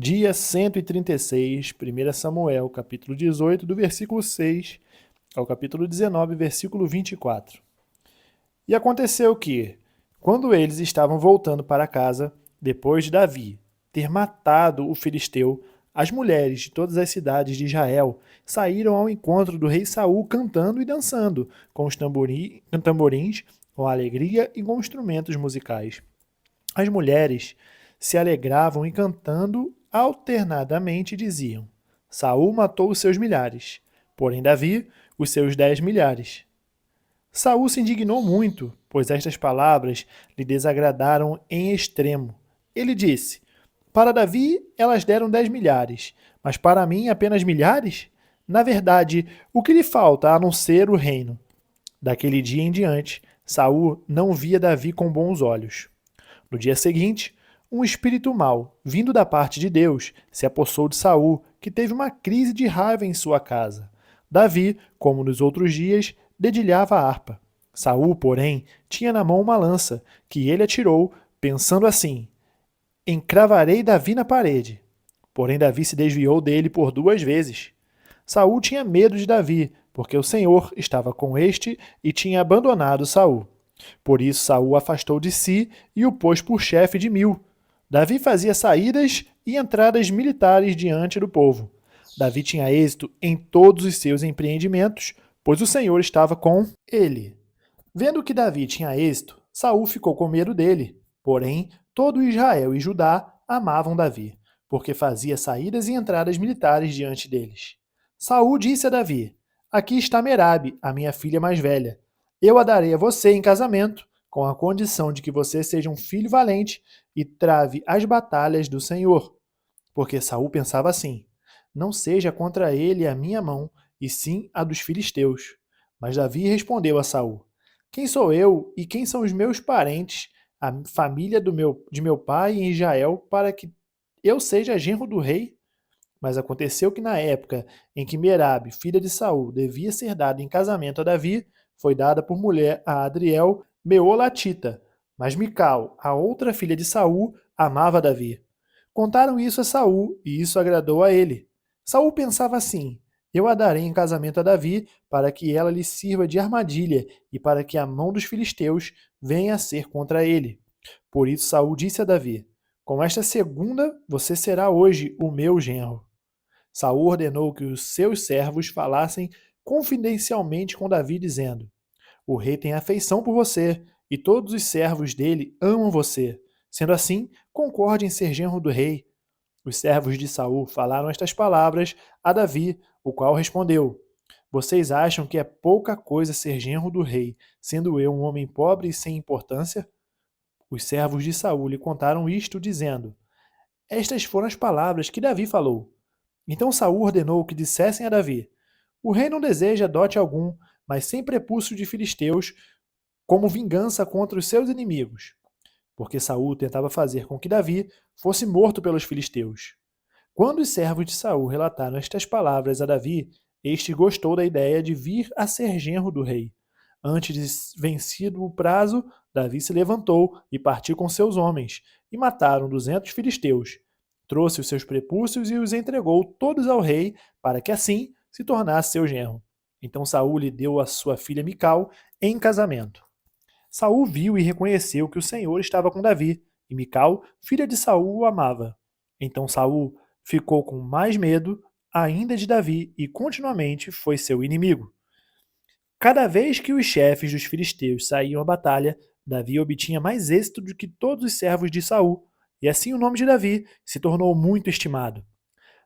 Dia 136, 1 Samuel, capítulo 18, do versículo 6 ao capítulo 19, versículo 24. E aconteceu que, quando eles estavam voltando para casa, depois de Davi ter matado o filisteu, as mulheres de todas as cidades de Israel saíram ao encontro do rei Saul cantando e dançando, com os tamborins, com alegria e com instrumentos musicais. As mulheres se alegravam e cantando alternadamente diziam: Saul matou os seus milhares, porém Davi os seus 10 milhares. Saul se indignou muito, pois estas palavras lhe desagradaram em extremo. Ele disse: Para Davi elas deram 10 milhares, mas para mim apenas milhares? Na verdade, o que lhe falta a não ser o reino? Daquele dia em diante, Saul não via Davi com bons olhos. No dia seguinte, um espírito mau, vindo da parte de Deus, se apossou de Saul, que teve uma crise de raiva em sua casa. Davi, como nos outros dias, dedilhava a harpa. Saul, porém, tinha na mão uma lança, que ele atirou, pensando assim: encravarei Davi na parede. Porém, Davi se desviou dele por 2 vezes. Saul tinha medo de Davi, porque o Senhor estava com este e tinha abandonado Saul. Por isso Saul o afastou de si e o pôs por chefe de 1000. Davi fazia saídas e entradas militares diante do povo. Davi tinha êxito em todos os seus empreendimentos, pois o Senhor estava com ele. Vendo que Davi tinha êxito, Saul ficou com medo dele. Porém, todo Israel e Judá amavam Davi, porque fazia saídas e entradas militares diante deles. Saul disse a Davi: Aqui está Merabe, a minha filha mais velha. Eu a darei a você em casamento, com a condição de que você seja um filho valente e trave as batalhas do Senhor. Porque Saul pensava assim: Não seja contra ele a minha mão, e sim a dos filisteus. Mas Davi respondeu a Saul: Quem sou eu e quem são os meus parentes, a família de meu pai em Israel, para que eu seja genro do rei? Mas aconteceu que na época em que Merabe, filha de Saul, devia ser dada em casamento a Davi, foi dada por mulher a Adriel Meolatita. Mas Mical, a outra filha de Saul, amava Davi. Contaram isso a Saul, e isso agradou a ele. Saul pensava assim: Eu a darei em casamento a Davi, para que ela lhe sirva de armadilha e para que a mão dos filisteus venha a ser contra ele. Por isso Saul disse a Davi: Com esta segunda você será hoje o meu genro. Saul ordenou que os seus servos falassem confidencialmente com Davi, dizendo: O rei tem afeição por você, e todos os servos dele amam você. Sendo assim, concorde em ser genro do rei. Os servos de Saul falaram estas palavras a Davi, o qual respondeu: Vocês acham que é pouca coisa ser genro do rei, sendo eu um homem pobre e sem importância? Os servos de Saul lhe contaram isto, dizendo: Estas foram as palavras que Davi falou. Então Saul ordenou que dissessem a Davi: O rei não deseja dote algum, mas sem prepúcio de filisteus, como vingança contra os seus inimigos. Porque Saul tentava fazer com que Davi fosse morto pelos filisteus. Quando os servos de Saul relataram estas palavras a Davi, este gostou da ideia de vir a ser genro do rei. Antes de vencido o prazo, Davi se levantou e partiu com seus homens, e mataram 200 filisteus. Trouxe os seus prepúcios e os entregou todos ao rei, para que assim se tornasse seu genro. Então Saul lhe deu a sua filha Mical em casamento. Saul viu e reconheceu que o Senhor estava com Davi, e Mical, filha de Saul, o amava. Então Saul ficou com mais medo ainda de Davi e continuamente foi seu inimigo. Cada vez que os chefes dos filisteus saíam à batalha, Davi obtinha mais êxito do que todos os servos de Saul, e assim o nome de Davi se tornou muito estimado.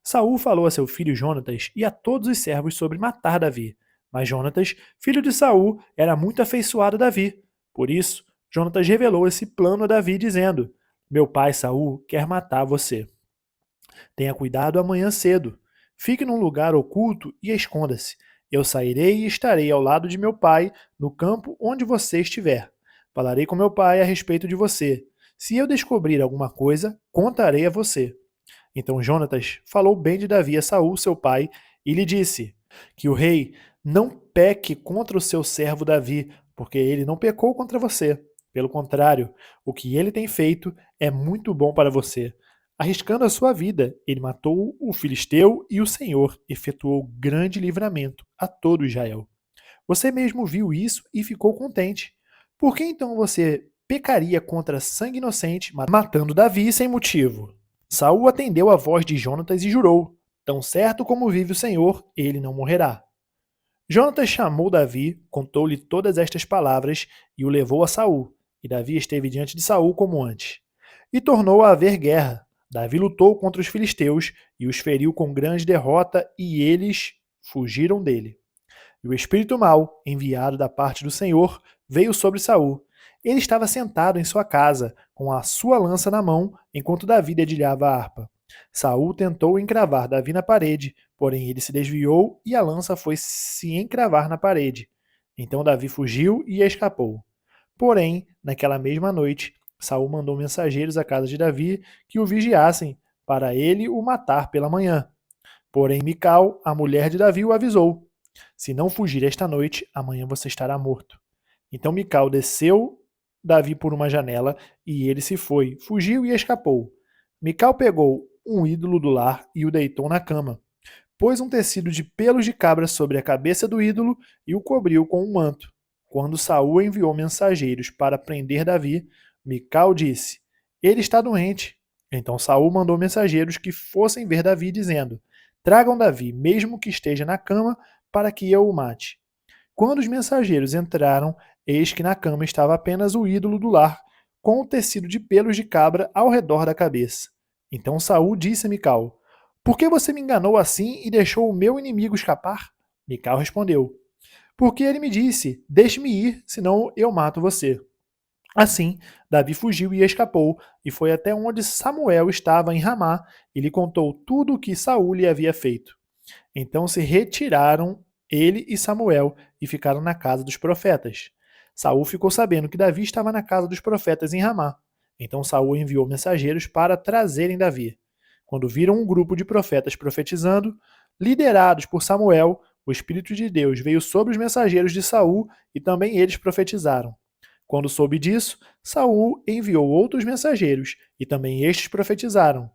Saul falou a seu filho Jonatas e a todos os servos sobre matar Davi, mas Jonatas, filho de Saul, era muito afeiçoado a Davi. Por isso, Jonatas revelou esse plano a Davi, dizendo: Meu pai Saul quer matar você. Tenha cuidado amanhã cedo. Fique num lugar oculto e esconda-se. Eu sairei e estarei ao lado de meu pai, no campo onde você estiver. Falarei com meu pai a respeito de você. Se eu descobrir alguma coisa, contarei a você. Então Jonatas falou bem de Davi a Saul, seu pai, e lhe disse: Que o rei não peque contra o seu servo Davi, porque ele não pecou contra você. Pelo contrário, o que ele tem feito é muito bom para você. Arriscando a sua vida, ele matou o filisteu e o Senhor efetuou grande livramento a todo Israel. Você mesmo viu isso e ficou contente. Por que então você pecaria contra sangue inocente, matando Davi sem motivo? Saul atendeu a voz de Jonatas e jurou: tão certo como vive o Senhor, ele não morrerá. Jonatas chamou Davi, contou-lhe todas estas palavras e o levou a Saul. E Davi esteve diante de Saul como antes. E tornou a haver guerra. Davi lutou contra os filisteus e os feriu com grande derrota, e eles fugiram dele. E o espírito mau, enviado da parte do Senhor, veio sobre Saul. Ele estava sentado em sua casa, com a sua lança na mão, enquanto Davi dedilhava a harpa. Saul tentou encravar Davi na parede, porém ele se desviou e a lança foi se encravar na parede. Então Davi fugiu e escapou. Porém, naquela mesma noite, Saul mandou mensageiros à casa de Davi que o vigiassem, para ele o matar pela manhã. Porém Mical, a mulher de Davi, o avisou: se não fugir esta noite, amanhã você estará morto. Então Mical desceu Davi por uma janela e ele se foi, fugiu e escapou. Mical pegou um ídolo do lar e o deitou na cama. Pôs um tecido de pelos de cabra sobre a cabeça do ídolo e o cobriu com um manto. Quando Saul enviou mensageiros para prender Davi, Mical disse: ele está doente. Então Saul mandou mensageiros que fossem ver Davi, dizendo: tragam Davi, mesmo que esteja na cama, para que eu o mate. Quando os mensageiros entraram, eis que na cama estava apenas o ídolo do lar, com o tecido de pelos de cabra ao redor da cabeça. Então Saul disse a Mical: por que você me enganou assim e deixou o meu inimigo escapar? Mical respondeu: porque ele me disse: deixe-me ir, senão eu mato você. Assim, Davi fugiu e escapou, e foi até onde Samuel estava em Ramá, e lhe contou tudo o que Saul lhe havia feito. Então se retiraram ele e Samuel e ficaram na casa dos profetas. Saul ficou sabendo que Davi estava na casa dos profetas em Ramá. Então Saul enviou mensageiros para trazerem Davi. Quando viram um grupo de profetas profetizando, liderados por Samuel, o Espírito de Deus veio sobre os mensageiros de Saul e também eles profetizaram. Quando soube disso, Saul enviou outros mensageiros e também estes profetizaram.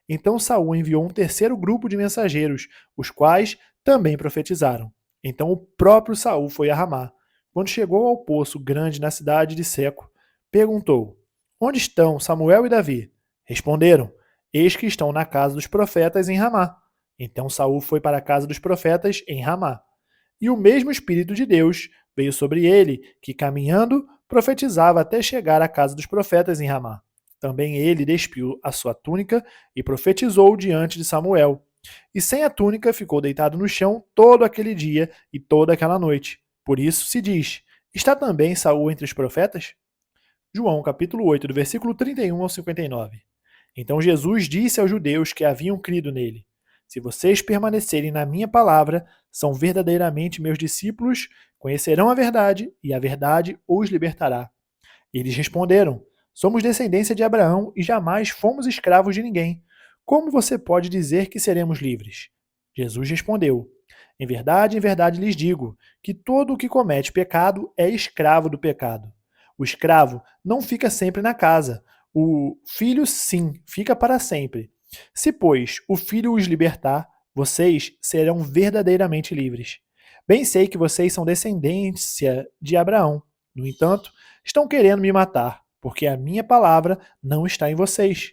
Então Saul enviou um terceiro grupo de mensageiros, os quais também profetizaram. Então o próprio Saul foi a Ramá. Quando chegou ao poço grande na cidade de Seco, perguntou: onde estão Samuel e Davi? Responderam: eis que estão na casa dos profetas em Ramá. Então Saul foi para a casa dos profetas em Ramá. E o mesmo Espírito de Deus veio sobre ele, que caminhando profetizava até chegar à casa dos profetas em Ramá. Também ele despiu a sua túnica e profetizou diante de Samuel. E sem a túnica ficou deitado no chão todo aquele dia e toda aquela noite. Por isso se diz: está também Saul entre os profetas? João capítulo 8, do versículo 31 ao 59. Então Jesus disse aos judeus que haviam crido nele: se vocês permanecerem na minha palavra, são verdadeiramente meus discípulos, conhecerão a verdade e a verdade os libertará. Eles responderam: somos descendência de Abraão e jamais fomos escravos de ninguém. Como você pode dizer que seremos livres? Jesus respondeu: em verdade lhes digo, que todo o que comete pecado é escravo do pecado. O escravo não fica sempre na casa, o filho sim fica para sempre. Se, pois, o filho os libertar, vocês serão verdadeiramente livres. Bem sei que vocês são descendência de Abraão. No entanto, estão querendo me matar, porque a minha palavra não está em vocês.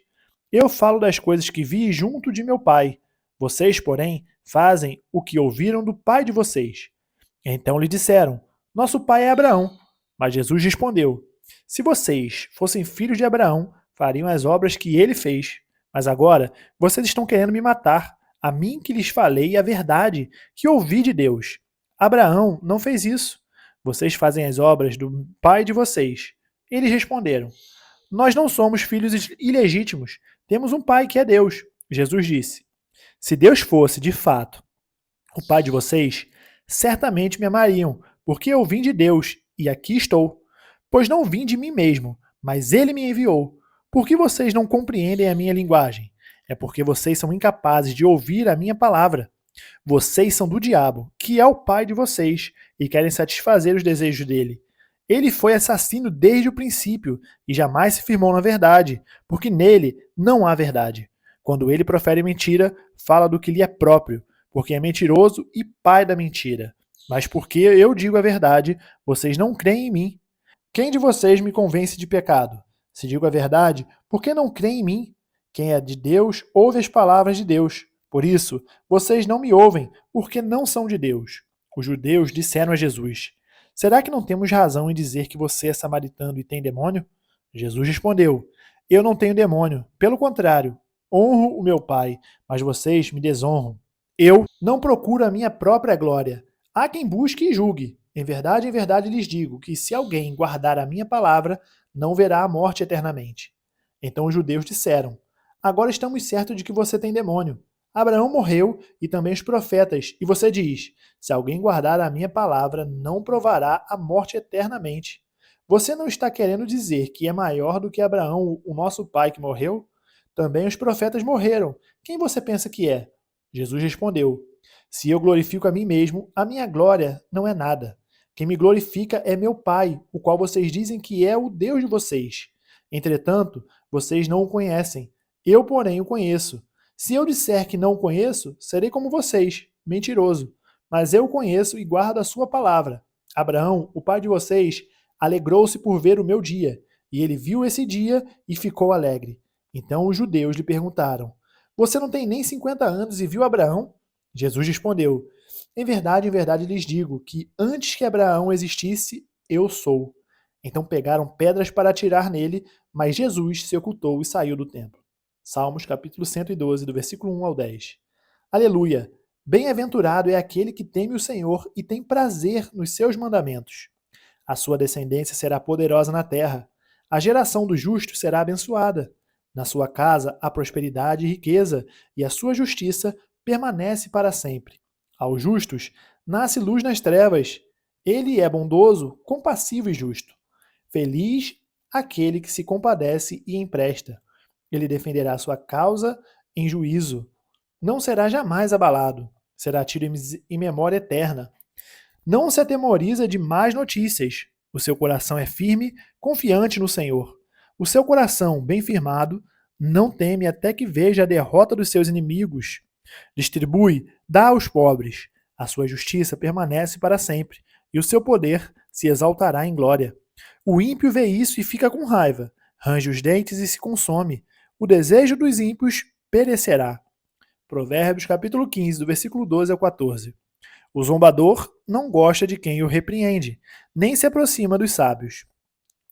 Eu falo das coisas que vi junto de meu pai. Vocês, porém, fazem o que ouviram do pai de vocês. Então lhe disseram: nosso pai é Abraão. Mas Jesus respondeu: se vocês fossem filhos de Abraão, fariam as obras que ele fez. Mas agora vocês estão querendo me matar, a mim que lhes falei a verdade, que ouvi de Deus. Abraão não fez isso. Vocês fazem as obras do pai de vocês. Eles responderam: nós não somos filhos ilegítimos, temos um pai que é Deus. Jesus disse: se Deus fosse, de fato, o pai de vocês, certamente me amariam, porque eu vim de Deus e aqui estou. Pois não vim de mim mesmo, mas ele me enviou. Por que vocês não compreendem a minha linguagem? É porque vocês são incapazes de ouvir a minha palavra. Vocês são do diabo, que é o pai de vocês, e querem satisfazer os desejos dele. Ele foi assassino desde o princípio e jamais se firmou na verdade, porque nele não há verdade. Quando ele profere mentira, fala do que lhe é próprio, porque é mentiroso e pai da mentira. Mas porque eu digo a verdade, vocês não creem em mim. Quem de vocês me convence de pecado? Se digo a verdade, por que não creem em mim? Quem é de Deus, ouve as palavras de Deus. Por isso, vocês não me ouvem, porque não são de Deus. Os judeus disseram a Jesus: Será que não temos razão em dizer que você é samaritano e tem demônio? Jesus respondeu: Eu não tenho demônio. Pelo contrário, honro o meu Pai, mas vocês me desonram. Eu não procuro a minha própria glória. Há quem busque e julgue. Em verdade lhes digo que se alguém guardar a minha palavra, não verá a morte eternamente. Então os judeus disseram: Agora estamos certos de que você tem demônio. Abraão morreu e também os profetas, e você diz: Se alguém guardar a minha palavra, não provará a morte eternamente. Você não está querendo dizer que é maior do que Abraão, o nosso pai que morreu? Também os profetas morreram. Quem você pensa que é? Jesus respondeu: Se eu glorifico a mim mesmo, a minha glória não é nada. Quem me glorifica é meu Pai, o qual vocês dizem que é o Deus de vocês. Entretanto, vocês não o conhecem. Eu, porém, o conheço. Se eu disser que não o conheço, serei como vocês, mentiroso. Mas eu o conheço e guardo a sua palavra. Abraão, o pai de vocês, alegrou-se por ver o meu dia, e ele viu esse dia e ficou alegre. Então os judeus lhe perguntaram: Você não tem nem 50 anos e viu Abraão? Jesus respondeu: em verdade lhes digo que antes que Abraão existisse, eu sou. Então pegaram pedras para atirar nele, mas Jesus se ocultou e saiu do templo. Salmos capítulo 112, do versículo 1 ao 10. Aleluia! Bem-aventurado é aquele que teme o Senhor e tem prazer nos seus mandamentos. A sua descendência será poderosa na terra. A geração dos justos será abençoada. Na sua casa há prosperidade e riqueza, e a sua justiça permanece para sempre. Aos justos nasce luz nas trevas. Ele é bondoso, compassivo e justo. Feliz aquele que se compadece e empresta. Ele defenderá sua causa em juízo. Não será jamais abalado. Será tido em memória eterna. Não se atemoriza de más notícias. O seu coração é firme, confiante no Senhor. O seu coração, bem firmado, não teme até que veja a derrota dos seus inimigos. Distribui, dá aos pobres. A sua justiça permanece para sempre, e o seu poder se exaltará em glória. O ímpio vê isso e fica com raiva, range os dentes e se consome. O desejo dos ímpios perecerá. Provérbios capítulo 15, do versículo 12 ao 14. O zombador não gosta de quem o repreende, nem se aproxima dos sábios.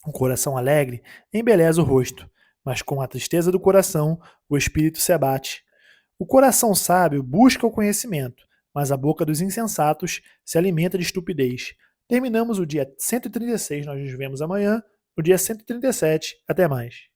Um coração alegre embeleza o rosto, mas com a tristeza do coração o espírito se abate. O coração sábio busca o conhecimento, mas a boca dos insensatos se alimenta de estupidez. Terminamos o dia 136, nós nos vemos amanhã. No dia 137, até mais.